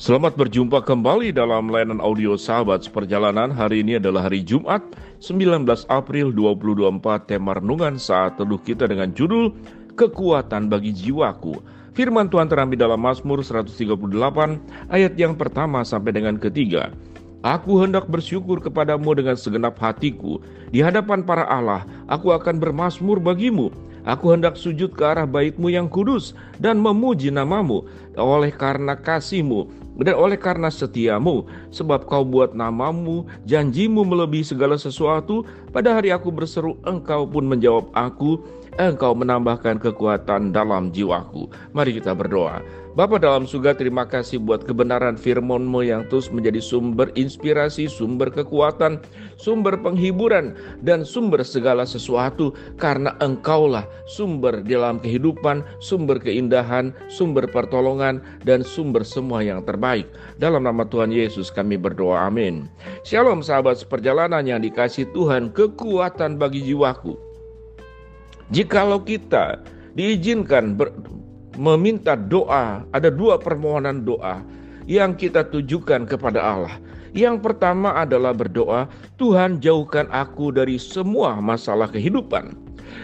Selamat berjumpa kembali dalam layanan audio Sahabat Seperjalanan. Hari ini adalah hari Jumat, 19 April 2024. Tema renungan saat teduh kita dengan judul Kekuatan bagi Jiwaku. Firman Tuhan terambil dalam Mazmur 138 ayat yang pertama sampai dengan ketiga. Aku hendak bersyukur kepadamu dengan segenap hatiku. Di hadapan para Allah, aku akan bermazmur bagimu. Aku hendak sujud ke arah bait-Mu yang kudus dan memuji nama-Mu oleh karena kasih-Mu dan oleh karena setiamu, sebab Kau buat nama-Mu, janji-Mu melebihi segala sesuatu. Pada hari aku berseru, Engkau pun menjawab aku, Engkau menambahkan kekuatan dalam jiwaku. Mari kita berdoa. Bapa dalam surga, terima kasih buat kebenaran firman-Mu yang terus menjadi sumber inspirasi, sumber kekuatan, sumber penghiburan, dan sumber segala sesuatu. Karena Engkaulah sumber dalam kehidupan, sumber keindahan, sumber pertolongan, dan sumber semua yang terbaik. Dalam nama Tuhan Yesus kami berdoa, amin. Shalom sahabat seperjalanan yang dikasihi Tuhan, kekuatan bagi jiwaku. Jikalau kita diizinkan meminta doa, ada dua permohonan doa yang kita tujukan kepada Allah. Yang pertama adalah berdoa, Tuhan jauhkan aku dari semua masalah kehidupan.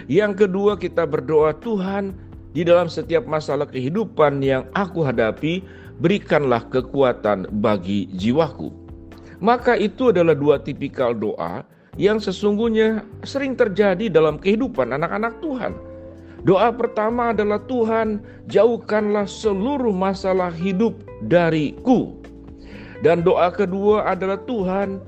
Yang kedua kita berdoa, Tuhan di dalam setiap masalah kehidupan yang aku hadapi, berikanlah kekuatan bagi jiwaku. Maka itu adalah dua tipikal doa yang sesungguhnya sering terjadi dalam kehidupan anak-anak Tuhan. Doa pertama adalah, Tuhan jauhkanlah seluruh masalah hidup dariku. Dan doa kedua adalah, Tuhan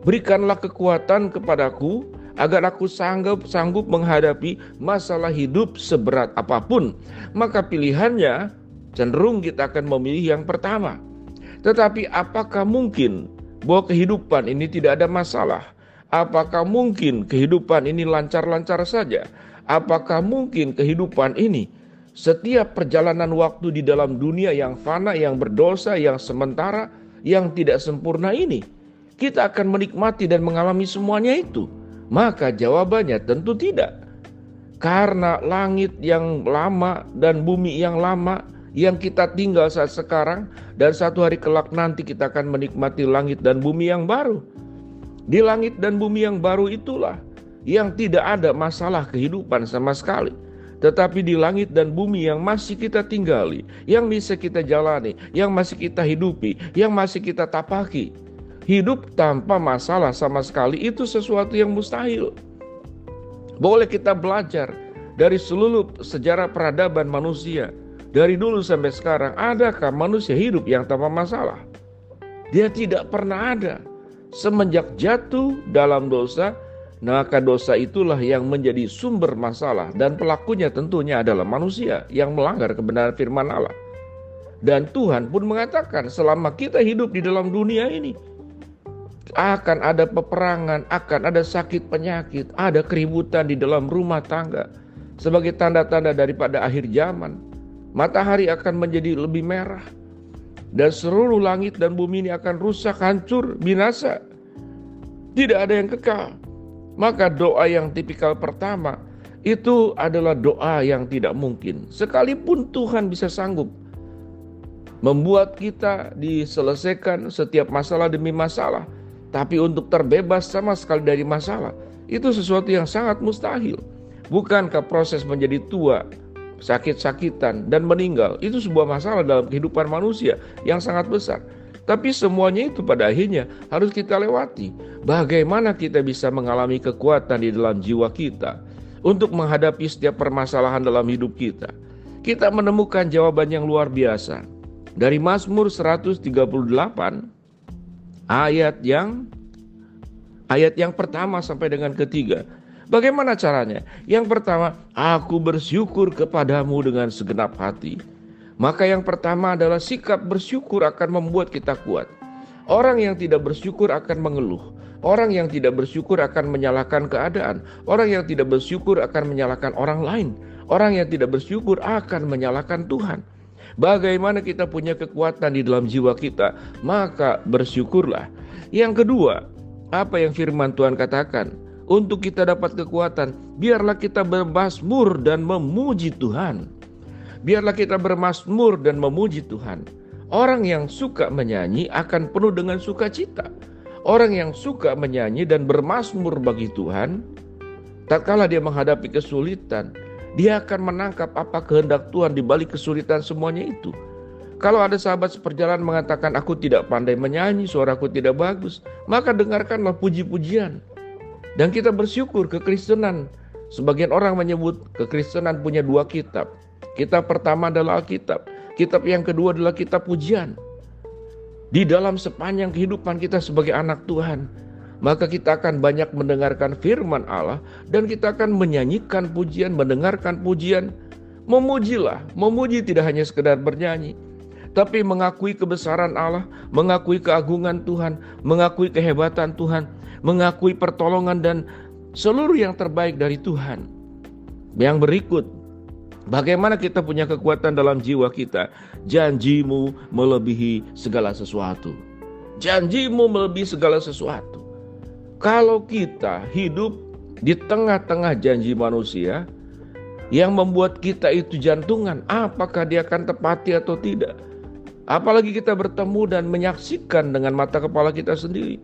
berikanlah kekuatan kepadaku agar aku sanggup menghadapi masalah hidup seberat apapun. Maka pilihannya cenderung kita akan memilih yang pertama. Tetapi apakah mungkin bahwa kehidupan ini tidak ada masalah? Apakah mungkin kehidupan ini lancar-lancar saja? Apakah mungkin kehidupan ini setiap perjalanan waktu di dalam dunia yang fana, yang berdosa, yang sementara, yang tidak sempurna ini, kita akan menikmati dan mengalami semuanya itu? Maka jawabannya tentu tidak. Karena langit yang lama dan bumi yang lama yang kita tinggal saat sekarang, dan satu hari kelak nanti kita akan menikmati langit dan bumi yang baru. Di langit dan bumi yang baru itulah yang tidak ada masalah kehidupan sama sekali. Tetapi di langit dan bumi yang masih kita tinggali, yang bisa kita jalani, yang masih kita hidupi, yang masih kita tapaki, hidup tanpa masalah sama sekali itu sesuatu yang mustahil. Boleh kita belajar dari seluruh sejarah peradaban manusia, dari dulu sampai sekarang, adakah manusia hidup yang tanpa masalah? Dia tidak pernah ada. Semenjak jatuh dalam dosa, maka dosa itulah yang menjadi sumber masalah, dan pelakunya tentunya adalah manusia yang melanggar kebenaran firman Allah. Dan Tuhan pun mengatakan selama kita hidup di dalam dunia ini akan ada peperangan, akan ada sakit penyakit, ada keributan di dalam rumah tangga sebagai tanda-tanda daripada akhir zaman. Matahari akan menjadi lebih merah, dan seluruh langit dan bumi ini akan rusak, hancur, binasa. Tidak ada yang kekal. Maka doa yang tipikal pertama itu adalah doa yang tidak mungkin. Sekalipun Tuhan bisa sanggup membuat kita diselesaikan setiap masalah demi masalah, tapi untuk terbebas sama sekali dari masalah, itu sesuatu yang sangat mustahil. Bukankah proses menjadi tua, sakit-sakitan, dan meninggal itu sebuah masalah dalam kehidupan manusia yang sangat besar? Tapi semuanya itu pada akhirnya harus kita lewati. Bagaimana kita bisa mengalami kekuatan di dalam jiwa kita untuk menghadapi setiap permasalahan dalam hidup kita? Kita menemukan jawaban yang luar biasa dari Mazmur 138 ayat yang pertama sampai dengan ketiga. Bagaimana caranya? Yang pertama, aku bersyukur kepadamu dengan segenap hati. Maka yang pertama adalah sikap bersyukur akan membuat kita kuat. Orang yang tidak bersyukur akan mengeluh. Orang yang tidak bersyukur akan menyalahkan keadaan. Orang yang tidak bersyukur akan menyalahkan orang lain. Orang yang tidak bersyukur akan menyalahkan Tuhan. Bagaimana kita punya kekuatan di dalam jiwa kita? Maka bersyukurlah. Yang kedua, apa yang firman Tuhan katakan? Untuk kita dapat kekuatan, biarlah kita bermazmur dan memuji Tuhan. Biarlah kita bermazmur dan memuji Tuhan. Orang yang suka menyanyi akan penuh dengan sukacita. Orang yang suka menyanyi dan bermazmur bagi Tuhan, tatkala dia menghadapi kesulitan, dia akan menangkap apa kehendak Tuhan di balik kesulitan semuanya itu. Kalau ada sahabat seperjalanan mengatakan, aku tidak pandai menyanyi, suaraku tidak bagus, maka dengarkanlah puji-pujian. Dan kita bersyukur kekristenan. Sebagian orang menyebut kekristenan punya 2 kitab. Kitab pertama adalah Alkitab. Kitab yang kedua adalah kitab pujian. Di dalam sepanjang kehidupan kita sebagai anak Tuhan, maka kita akan banyak mendengarkan firman Allah dan kita akan menyanyikan pujian, mendengarkan pujian. Memujilah, memuji tidak hanya sekedar bernyanyi, tapi mengakui kebesaran Allah, mengakui keagungan Tuhan, mengakui kehebatan Tuhan, mengakui pertolongan dan seluruh yang terbaik dari Tuhan. Yang berikut, bagaimana kita punya kekuatan dalam jiwa kita? Janjimu melebihi segala sesuatu. Janjimu melebihi segala sesuatu. Kalau kita hidup di tengah-tengah janji manusia yang membuat kita itu jantungan, apakah dia akan tepati atau tidak? Apalagi kita bertemu dan menyaksikan dengan mata kepala kita sendiri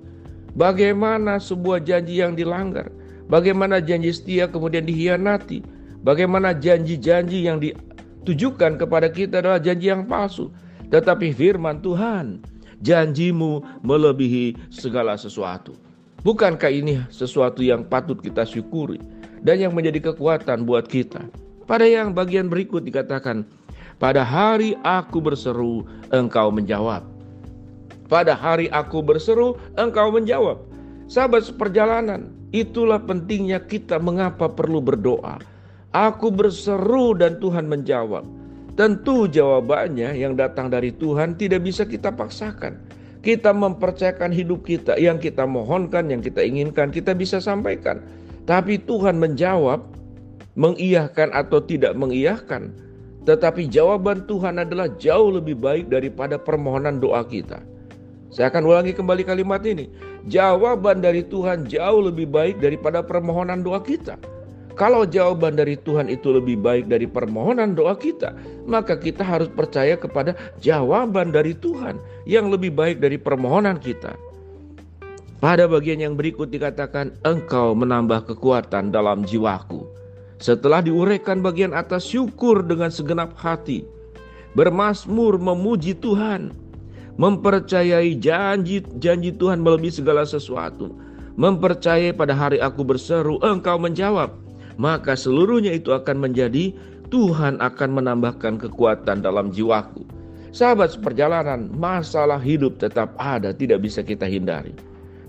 bagaimana sebuah janji yang dilanggar, bagaimana janji setia kemudian dikhianati, bagaimana janji-janji yang ditujukan kepada kita adalah janji yang palsu. Tetapi firman Tuhan, janjimu melebihi segala sesuatu. Bukankah ini sesuatu yang patut kita syukuri dan yang menjadi kekuatan buat kita? Pada yang bagian berikut dikatakan, pada hari aku berseru, engkau menjawab. Pada hari aku berseru, engkau menjawab. Sahabat seperjalanan, itulah pentingnya kita mengapa perlu berdoa. Aku berseru dan Tuhan menjawab. Tentu jawabannya yang datang dari Tuhan tidak bisa kita paksakan. Kita mempercayakan hidup kita, yang kita mohonkan, yang kita inginkan, kita bisa sampaikan. Tapi Tuhan menjawab, mengiyahkan atau tidak mengiyahkan. Tetapi jawaban Tuhan adalah jauh lebih baik daripada permohonan doa kita. Saya akan ulangi kembali kalimat ini. Jawaban dari Tuhan jauh lebih baik daripada permohonan doa kita. Kalau jawaban dari Tuhan itu lebih baik dari permohonan doa kita, maka kita harus percaya kepada jawaban dari Tuhan yang lebih baik dari permohonan kita. Pada bagian yang berikut dikatakan, engkau menambah kekuatan dalam jiwaku. Setelah diuraikan bagian atas, syukur dengan segenap hati, bermazmur memuji Tuhan, mempercayai janji Tuhan melebihi segala sesuatu, mempercayai pada hari aku berseru, engkau menjawab. Maka seluruhnya itu akan menjadi Tuhan akan menambahkan kekuatan dalam jiwaku. Sahabat seperjalanan, masalah hidup tetap ada, tidak bisa kita hindari.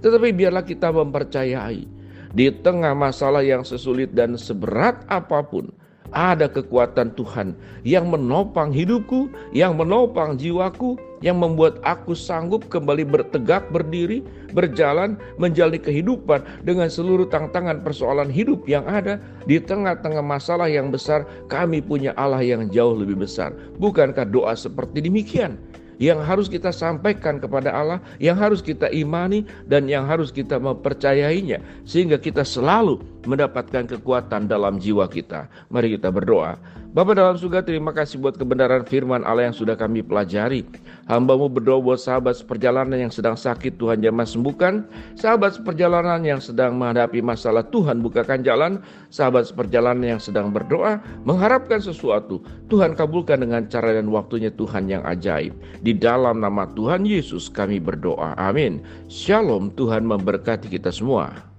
Tetapi biarlah kita mempercayai, di tengah masalah yang sesulit dan seberat apapun, ada kekuatan Tuhan yang menopang hidupku, yang menopang jiwaku, yang membuat aku sanggup kembali bertegak, berdiri, berjalan, menjalani kehidupan dengan seluruh tantangan persoalan hidup yang ada. Di tengah-tengah masalah yang besar, kami punya Allah yang jauh lebih besar. Bukankah doa seperti demikian yang harus kita sampaikan kepada Allah, yang harus kita imani, dan yang harus kita mempercayainya, sehingga kita selalu mendapatkan kekuatan dalam jiwa kita. Mari kita berdoa. Bapa dalam surga, terima kasih buat kebenaran firman Allah yang sudah kami pelajari. Hamba-Mu berdoa buat sahabat seperjalanan yang sedang sakit, Tuhan jamah sembuhkan. Sahabat seperjalanan yang sedang menghadapi masalah, Tuhan bukakan jalan. Sahabat seperjalanan yang sedang berdoa, mengharapkan sesuatu, Tuhan kabulkan dengan cara dan waktunya Tuhan yang ajaib. Di dalam nama Tuhan Yesus kami berdoa, amin. Shalom, Tuhan memberkati kita semua.